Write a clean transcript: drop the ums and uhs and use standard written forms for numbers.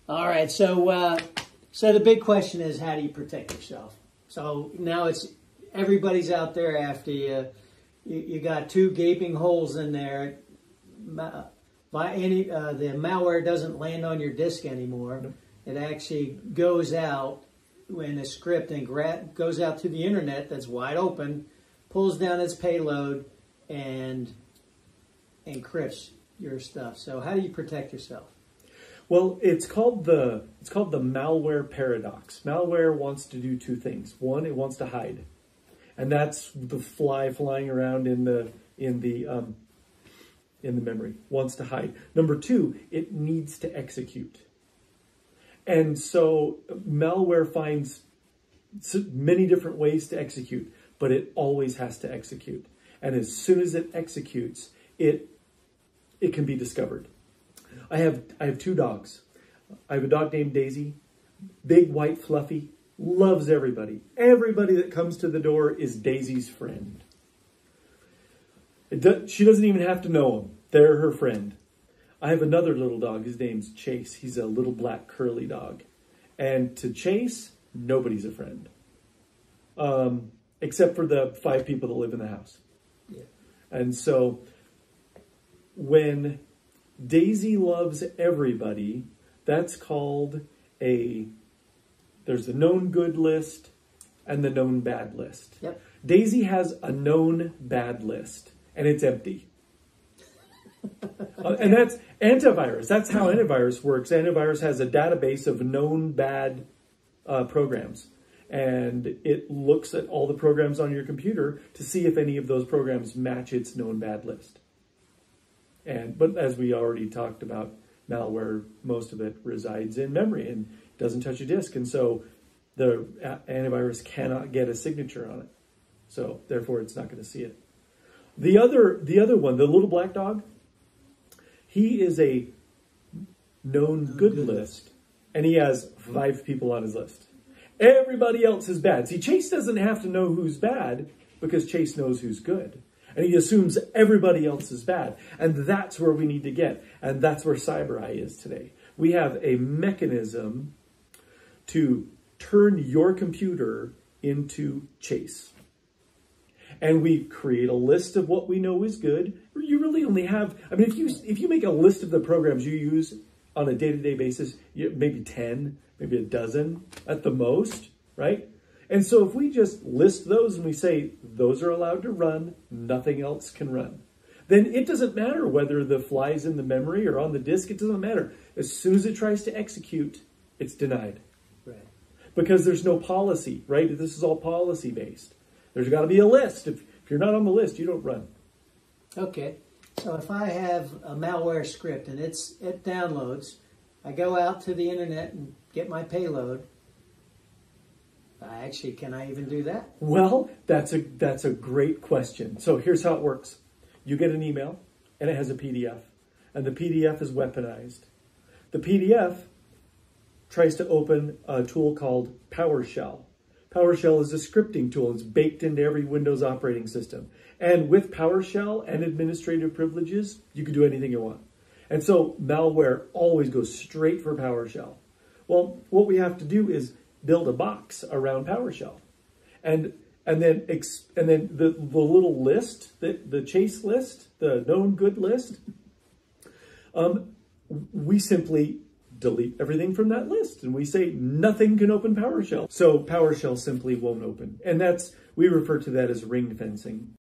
All right, so the big question is, how do you protect yourself? So now it's everybody's out there after you. You got two gaping holes in there. The malware doesn't land on your disk anymore. Nope. It actually goes out when a script and goes out to the internet that's wide open, pulls down its payload, and encrypts your stuff. So how do you protect yourself? Well, it's called the Malware Paradox. Malware wants to do two things. One, it wants to hide, and that's the fly flying around in the memory. Wants to hide. Number two, it needs to execute, and so malware finds many different ways to execute, but it always has to execute. And as soon as it executes, it can be discovered. I have two dogs. I have a dog named Daisy, big, white, fluffy, loves everybody. Everybody that comes to the door is Daisy's friend. She doesn't even have to know them. They're her friend. I have another little dog. His name's Chase. He's a little black curly dog. And to Chase, nobody's a friend. Except for the 5 people that live in the house. Yeah. And so when Daisy loves everybody, that's called there's the known good list and the known bad list. Yep. Daisy has a known bad list, and it's empty. And that's antivirus. That's how antivirus works. Antivirus has a database of known bad programs, and it looks at all the programs on your computer to see if any of those programs match its known bad list. But as we already talked about, malware, most of it resides in memory and doesn't touch a disk. And so the antivirus cannot get a signature on it. So therefore, it's not going to see it. The other one, the little black dog, he is a known good list, and he has 5 people on his list. Everybody else is bad. See, Chase doesn't have to know who's bad because Chase knows who's good. And he assumes everybody else is bad. And that's where we need to get. And that's where CyberEye is today. We have a mechanism to turn your computer into Chase. And we create a list of what we know is good. You really only have, I mean, if you make a list of the programs you use on a day-to-day basis, maybe 10, maybe a dozen at the most, right? And so if we just list those and we say, those are allowed to run, nothing else can run, then it doesn't matter whether the fly's in the memory or on the disk, it doesn't matter. As soon as it tries to execute, it's denied. Right. Because there's no policy, right? This is all policy-based. There's got to be a list. If you're not on the list, you don't run. Okay. So if I have a malware script and it downloads, I go out to the internet and get my payload. Actually, can I even do that? Well, that's a great question. So here's how it works. You get an email, and it has a PDF, and the PDF is weaponized. The PDF tries to open a tool called PowerShell. PowerShell is a scripting tool. It's baked into every Windows operating system. And with PowerShell and administrative privileges, you can do anything you want. And so malware always goes straight for PowerShell. Well, what we have to do is build a box around PowerShell, and then the little list, the Chase list, the known good list. We simply delete everything from that list, and we say nothing can open PowerShell. So PowerShell simply won't open, and we refer to that as ring fencing.